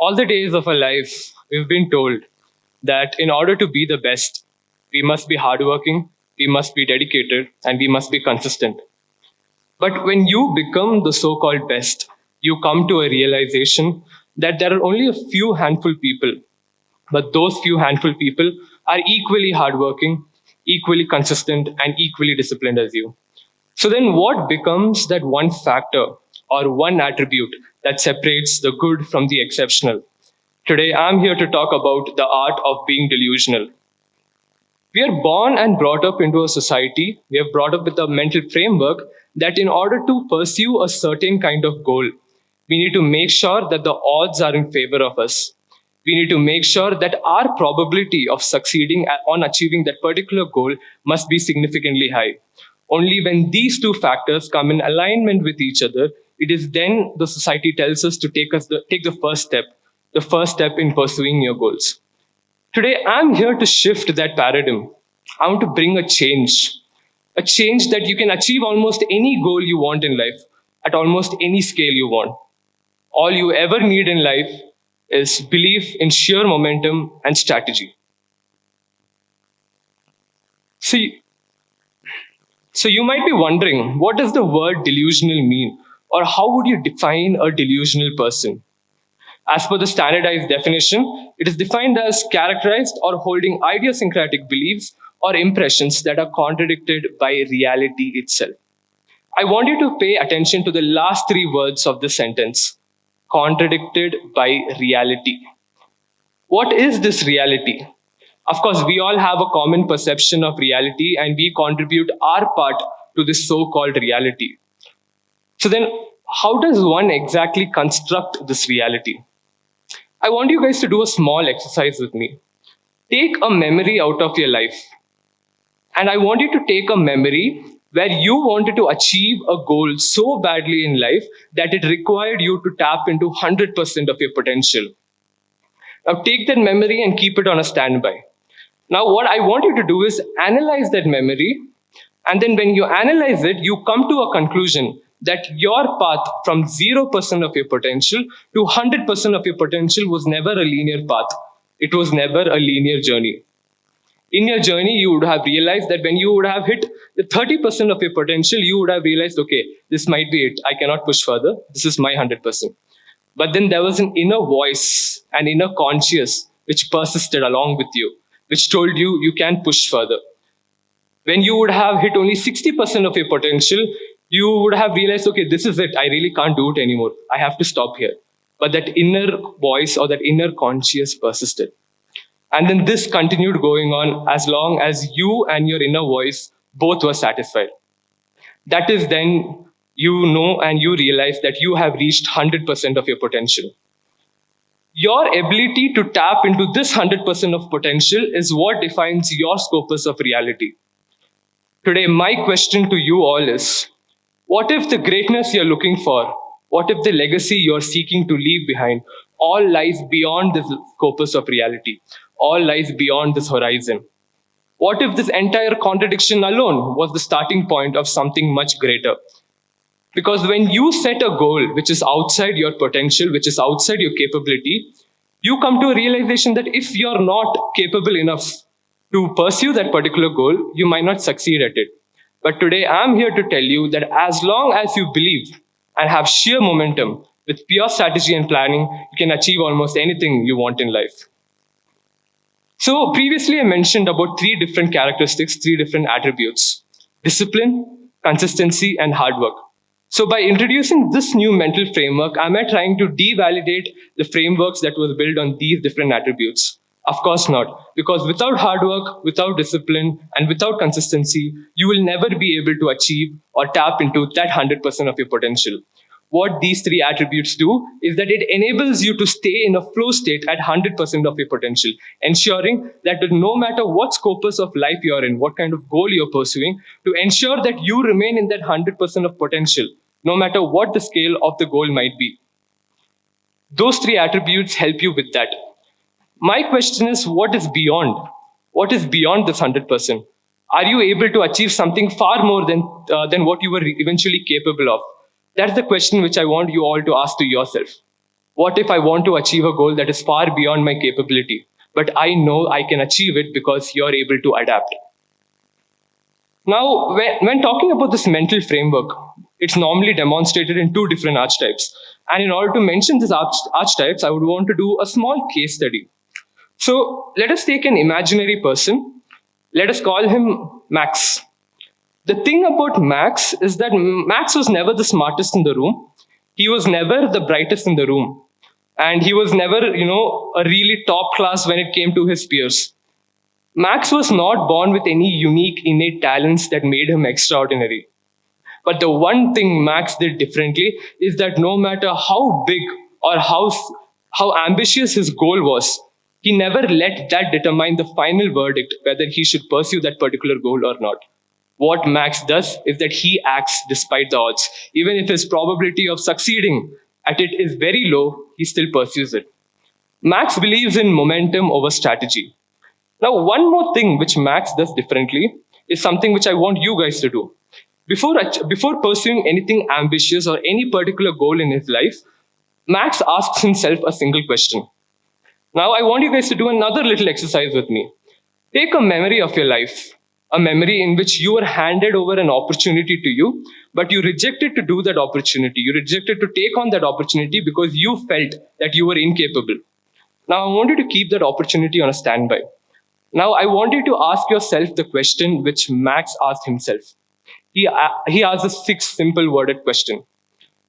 All the days of our life, we've been told that in order to be the best, we must be hardworking, we must be dedicated, and we must be consistent. But when you become the so called best, you come to a realization that there are only a few handful people, but those few handful people are equally hardworking, equally consistent, and equally disciplined as you. So then, what becomes that one factor or one attribute that separates the good from the exceptional? Today, I'm here to talk about the art of being delusional. We are born and brought up into a society, we are brought up with a mental framework that in order to pursue a certain kind of goal, we need to make sure that the odds are in favor of us. We need to make sure that our probability of succeeding on achieving that particular goal must be significantly high. Only when these two factors come in alignment with each other, it is then the society tells us to take the first step in pursuing your goals. Today, I'm here to shift that paradigm. I want to bring a change that you can achieve almost any goal you want in life at almost any scale you want. All you ever need in life is belief in sheer momentum and strategy. See, so you might be wondering, what does the word delusional mean? Or how would you define a delusional person? As per the standardized definition, it is defined as characterized or holding idiosyncratic beliefs or impressions that are contradicted by reality itself. I want you to pay attention to the last three words of this sentence: contradicted by reality. What is this reality? Of course, we all have a common perception of reality and we contribute our part to this so called reality. So, then, how does one exactly construct this reality? I want you guys to do a small exercise with me. Take a memory out of your life, and I want you to take a memory where you wanted to achieve a goal so badly in life that it required you to tap into 100% of your potential. Now, take that memory and keep it on a standby. Now, what I want you to do is analyze that memory, and then when you analyze it, you come to a conclusion that your path from 0% of your potential to 100% of your potential was never a linear path. It was never a linear journey. In your journey, you would have realized that when you would have hit the 30% of your potential, you would have realized, okay, this might be it. I cannot push further. This is my 100%. But then there was an inner voice, an inner conscious, which persisted along with you, which told you you can push further. When you would have hit only 60% of your potential, you would have realized, okay, this is it. I really can't do it anymore. I have to stop here. But that inner voice or that inner conscious persisted. And then this continued going on as long as you and your inner voice both were satisfied. That is then you know and you realize that you have reached 100% of your potential. Your ability to tap into this 100% of potential is what defines your scopus of reality. Today, my question to you all is, what if the greatness you're looking for, what if the legacy you're seeking to leave behind, all lies beyond this scopus of reality, all lies beyond this horizon? What if this entire contradiction alone was the starting point of something much greater? Because when you set a goal which is outside your potential, which is outside your capability, you come to a realization that if you're not capable enough to pursue that particular goal, you might not succeed at it. But today, I'm here to tell you that as long as you believe and have sheer momentum with pure strategy and planning, you can achieve almost anything you want in life. So, previously, I mentioned about three different characteristics, three different attributes: discipline, consistency, and hard work. So, by introducing this new mental framework, am I trying to devalidate the frameworks that was built on these different attributes? Of course not. Because without hard work, without discipline, and without consistency, you will never be able to achieve or tap into that 100% of your potential. What these three attributes do is that it enables you to stay in a flow state at 100% of your potential, ensuring that no matter what scopus of life you're in, what kind of goal you're pursuing, to ensure that you remain in that 100% of potential, no matter what the scale of the goal might be. Those three attributes help you with that. My question is, what is beyond? What is beyond this 100%? Are you able to achieve something far more than what you were eventually capable of? That's the question which I want you all to ask to yourself. What if I want to achieve a goal that is far beyond my capability, but I know I can achieve it because you're able to adapt? Now, when talking about this mental framework, it's normally demonstrated in two different archetypes. And in order to mention these archetypes, I would want to do a small case study. So let us take an imaginary person. Let us call him Max. The thing about Max is that Max was never the smartest in the room. He was never the brightest in the room. And he was never, a really top class when it came to his peers. Max was not born with any unique innate talents that made him extraordinary. But the one thing Max did differently is that no matter how big or how ambitious his goal was, he never let that determine the final verdict whether he should pursue that particular goal or not. What Max does is that he acts despite the odds. Even if his probability of succeeding at it is very low, he still pursues it. Max believes in momentum over strategy. Now, one more thing which Max does differently is something which I want you guys to do. Before pursuing anything ambitious or any particular goal in his life, Max asks himself a single question. Now, I want you guys to do another little exercise with me. Take a memory of your life, a memory in which you were handed over an opportunity to you, but you rejected to do that opportunity. You rejected to take on that opportunity because you felt that you were incapable. Now, I want you to keep that opportunity on a standby. Now, I want you to ask yourself the question which Max asked himself. He asked a six simple worded question.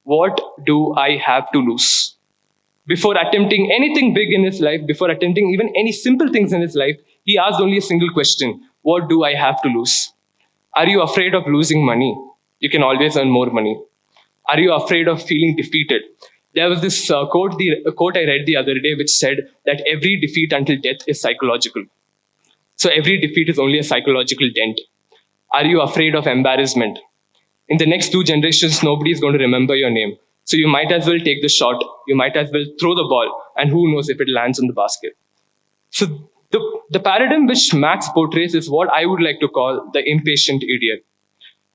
What do I have to lose? Before attempting anything big in his life, before attempting even any simple things in his life, he asked only a single question. What do I have to lose? Are you afraid of losing money? You can always earn more money. Are you afraid of feeling defeated? There was this quote I read the other day which said that every defeat until death is psychological. So every defeat is only a psychological dent. Are you afraid of embarrassment? In the next two generations, nobody is going to remember your name. So you might as well take the shot. You might as well throw the ball. And who knows if it lands in the basket. So the paradigm which Max portrays is what I would like to call the impatient idiot.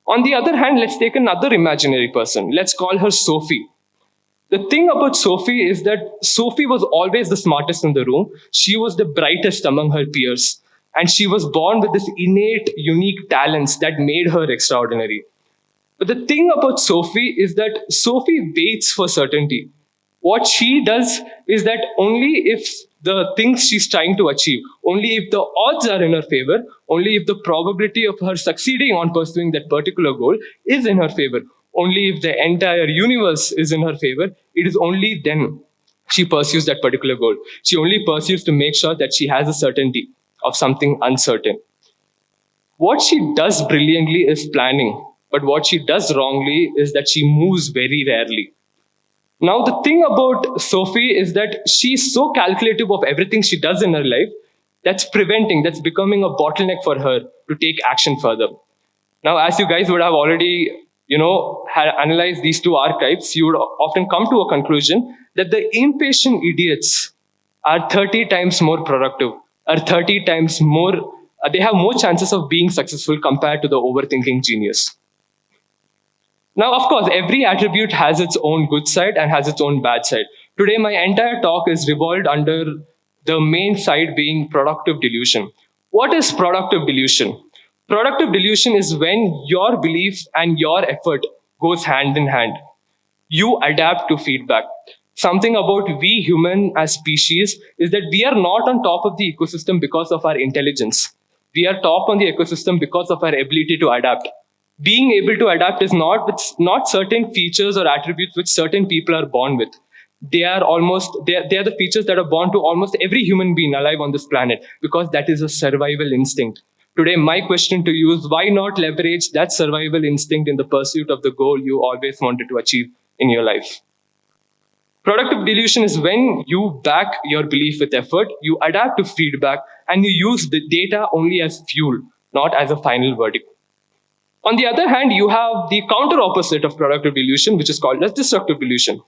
On the other hand, let's take another imaginary person. Let's call her Sophie. The thing about Sophie is that Sophie was always the smartest in the room. She was the brightest among her peers. And she was born with this innate, unique talents that made her extraordinary. But the thing about Sophie is that Sophie waits for certainty. What she does is that only if the things she's trying to achieve, only if the odds are in her favor, only if the probability of her succeeding on pursuing that particular goal is in her favor, only if the entire universe is in her favor, it is only then she pursues that particular goal. She only pursues to make sure that she has a certainty of something uncertain. What she does brilliantly is planning, but what she does wrongly is that she moves very rarely. Now, the thing about Sophie is that she's so calculative of everything she does in her life that's that's becoming a bottleneck for her to take action further. Now, as you guys would have already, had analyzed these two archetypes, you would often come to a conclusion that the impatient idiots are 30 times more productive, are 30 times more, they have more chances of being successful compared to the overthinking genius. Now, of course, every attribute has its own good side and has its own bad side. Today, my entire talk is revolved under the main side being productive delusion. What is productive delusion? Productive delusion is when your belief and your effort goes hand in hand. You adapt to feedback. Something about we human as species is that we are not on top of the ecosystem because of our intelligence. We are top on the ecosystem because of our ability to adapt. Being able to adapt is not certain features or attributes which certain people are born with. They are the features that are born to almost every human being alive on this planet because that is a survival instinct. Today, my question to you is why not leverage that survival instinct in the pursuit of the goal you always wanted to achieve in your life? Productive delusion is when you back your belief with effort, you adapt to feedback, and you use the data only as fuel, not as a final verdict. On the other hand, you have the counter opposite of productive delusion, which is called as destructive delusion.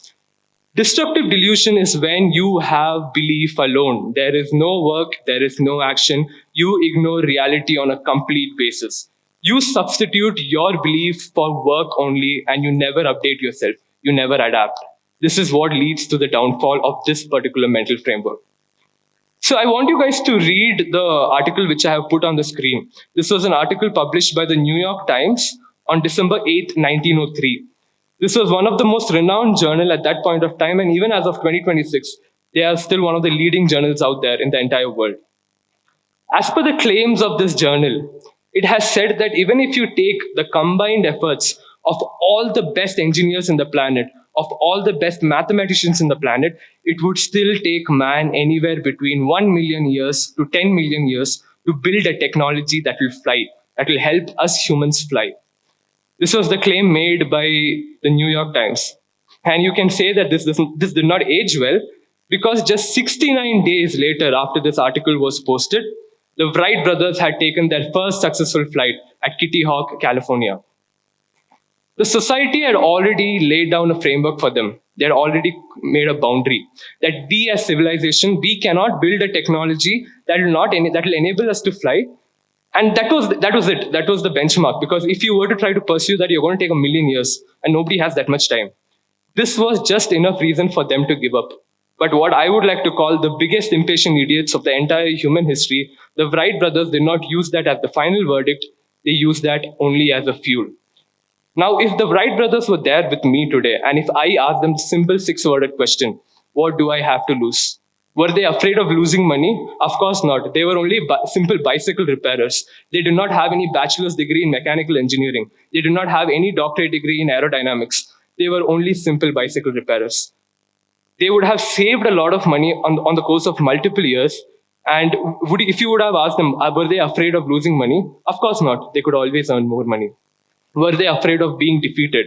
Destructive delusion is when you have belief alone. There is no work, there is no action. You ignore reality on a complete basis. You substitute your belief for work only and you never update yourself. You never adapt. This is what leads to the downfall of this particular mental framework. So I want you guys to read the article which I have put on the screen. This was an article published by the New York Times on December 8th, 1903. This was one of the most renowned journal at that point of time, and even as of 2026, they are still one of the leading journals out there in the entire world. As per the claims of this journal, it has said that even if you take the combined efforts of all the best engineers in the planet, of all the best mathematicians in the planet, it would still take man anywhere between 1 million years to 10 million years to build a technology that will fly, that will help us humans fly. This was the claim made by the New York Times. And you can say that this did not age well because just 69 days later, after this article was posted, the Wright brothers had taken their first successful flight at Kitty Hawk, California. The society had already laid down a framework for them. They had already made a boundary that we as civilization, we cannot build a technology that will enable us to fly. And that was it. That was the benchmark. Because if you were to try to pursue that, you're going to take a million years, and nobody has that much time. This was just enough reason for them to give up. But what I would like to call the biggest impatient idiots of the entire human history, the Wright brothers did not use that as the final verdict. They used that only as a fuel. Now, if the Wright brothers were there with me today, and if I asked them the simple six-worded question, what do I have to lose? Were they afraid of losing money? Of course not. They were only simple bicycle repairers. They did not have any bachelor's degree in mechanical engineering. They did not have any doctorate degree in aerodynamics. They were only simple bicycle repairers. They would have saved a lot of money on the course of multiple years. And if you would have asked them, were they afraid of losing money? Of course not. They could always earn more money. Were they afraid of being defeated?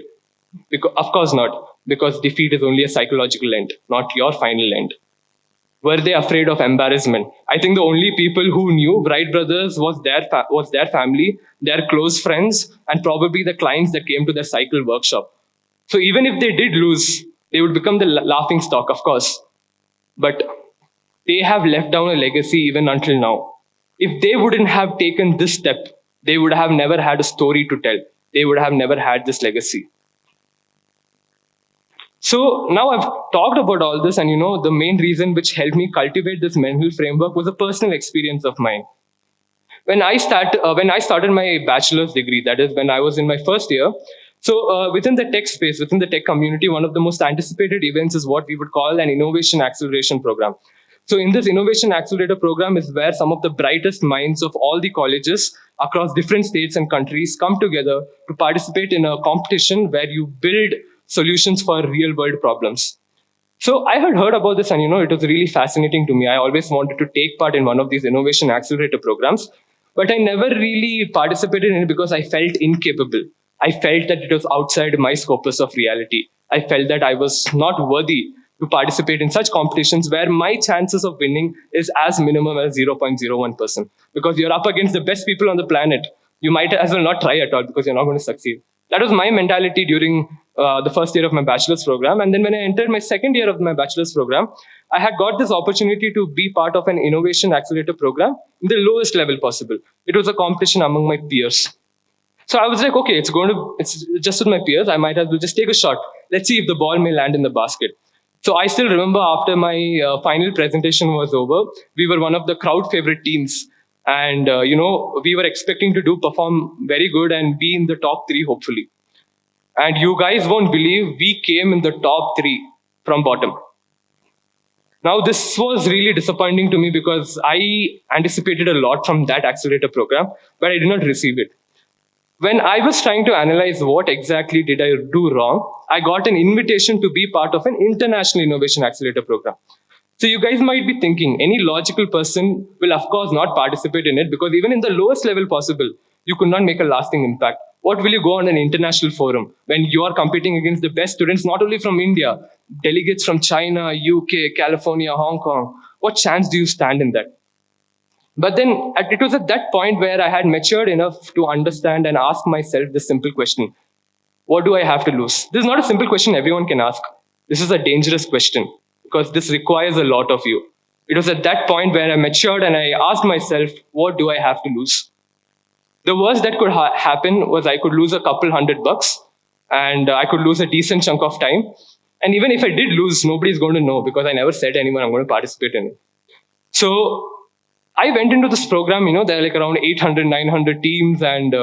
Of course not, because defeat is only a psychological end, not your final end. Were they afraid of embarrassment? I think the only people who knew Wright brothers was their family, their close friends, and probably the clients that came to their cycle workshop. So even if they did lose, they would become the laughing stock, of course. But they have left down a legacy even until now. If they wouldn't have taken this step, they would have never had a story to tell. They would have never had this legacy. So now I've talked about all this, and the main reason which helped me cultivate this mental framework was a personal experience of mine. When I started my bachelor's degree, that is when I was in my first year, so within the tech space, within the tech community, one of the most anticipated events is what we would call an innovation acceleration program. So in this innovation accelerator program is where some of the brightest minds of all the colleges across different states and countries come together to participate in a competition where you build solutions for real world problems. So I had heard about this, and it was really fascinating to me. I always wanted to take part in one of these innovation accelerator programs, but I never really participated in it because I felt incapable. I felt that it was outside my scopus of reality. I felt that I was not worthy to participate in such competitions where my chances of winning is as minimum as 0.01%. Because you're up against the best people on the planet. You might as well not try at all because you're not going to succeed. That was my mentality during the first year of my bachelor's program. And then when I entered my second year of my bachelor's program, I had got this opportunity to be part of an innovation accelerator program in the lowest level possible. It was a competition among my peers. So I was like, okay, it's just with my peers. I might as well just take a shot. Let's see if the ball may land in the basket. So I still remember after my final presentation was over, we were one of the crowd favorite teams. And, we were expecting to perform very good and be in the top 3, hopefully. And you guys won't believe we came in the top 3 from bottom. Now, this was really disappointing to me because I anticipated a lot from that accelerator program, but I did not receive it. When I was trying to analyze what exactly did I do wrong, I got an invitation to be part of an international innovation accelerator program. So you guys might be thinking, any logical person will of course not participate in it because even in the lowest level possible, you could not make a lasting impact. What will you go on an international forum when you are competing against the best students, not only from India, delegates from China, UK, California, Hong Kong? What chance do you stand in that? But then it was at that point where I had matured enough to understand and ask myself this simple question. What do I have to lose? This is not a simple question everyone can ask. This is a dangerous question because this requires a lot of you. It was at that point where I matured and I asked myself, what do I have to lose? The worst that could happen was I could lose a couple $100 and I could lose a decent chunk of time. And even if I did lose, nobody's going to know because I never said to anyone I'm going to participate in it. So I went into this program, there are like around 800, 900 teams, and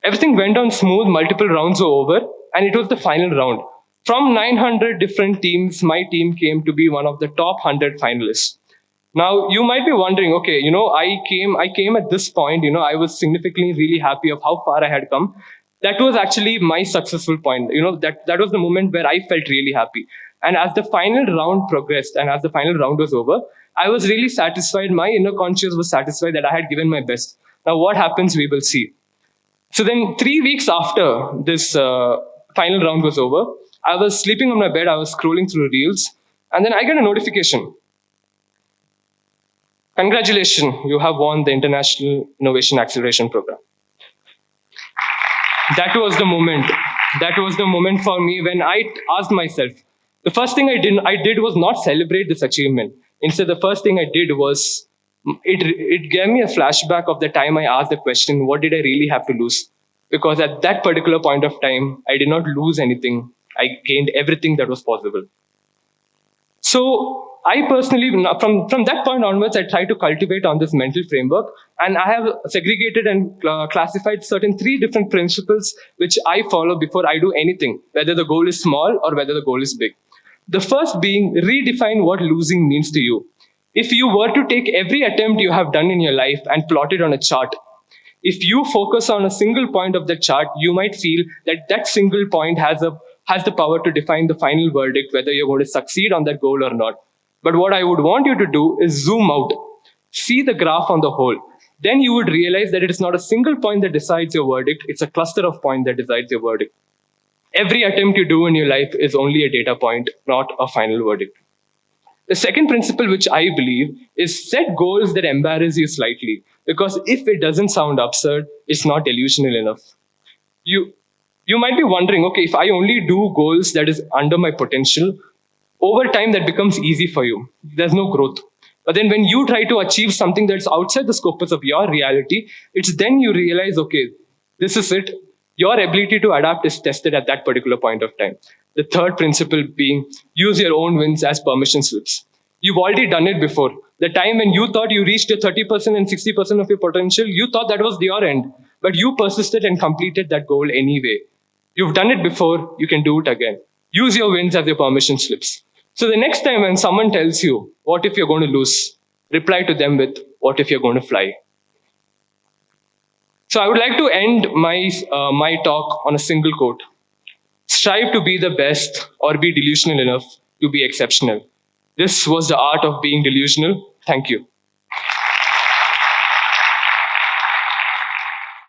everything went on smooth. Multiple rounds were over, and it was the final round. From 900 different teams, my team came to be one of the top 100 finalists. Now you might be wondering, okay, I came at this point, I was significantly really happy of how far I had come. That was actually my successful point. That was the moment where I felt really happy. And as the final round progressed and as the final round was over, I was really satisfied. My inner conscience was satisfied that I had given my best. Now what happens, we will see. So then 3 weeks after this final round was over, I was sleeping on my bed, I was scrolling through reels, and then I get a notification. Congratulations, you have won the International Innovation Acceleration Program. That was the moment. That was the moment for me when I asked myself. The first thing I did was not celebrate this achievement. Instead, the first thing I did was it gave me a flashback of the time I asked the question, what did I really have to lose? Because at that particular point of time, I did not lose anything. I gained everything that was possible. So I personally, from that point onwards, I try to cultivate on this mental framework, and I have segregated and classified certain 3 different principles which I follow before I do anything, whether the goal is small or whether the goal is big. The first being redefine what losing means to you. If you were to take every attempt you have done in your life and plot it on a chart, if you focus on a single point of the chart, you might feel that that single point has the power to define the final verdict, whether you're going to succeed on that goal or not. But what I would want you to do is zoom out, see the graph on the whole. Then you would realize that it is not a single point that decides your verdict, it's a cluster of points that decides your verdict. Every attempt you do in your life is only a data point, not a final verdict. The second principle, which I believe, is set goals that embarrass you slightly. Because if it doesn't sound absurd, it's not delusional enough. You might be wondering, okay, if I only do goals that is under my potential, over time that becomes easy for you. There's no growth. But then when you try to achieve something that's outside the scopus of your reality, it's then you realize, okay, this is it. Your ability to adapt is tested at that particular point of time. The third principle being use your own wins as permission slips. You've already done it before. The time when you thought you reached your 30% and 60% of your potential, you thought that was your end. But you persisted and completed that goal anyway. You've done it before, you can do it again. Use your wins as your permission slips. So the next time when someone tells you, what if you're going to lose? Reply to them with, what if you're going to fly? So I would like to end my talk on a single quote. Strive to be the best or be delusional enough to be exceptional. This was the art of being delusional. Thank you.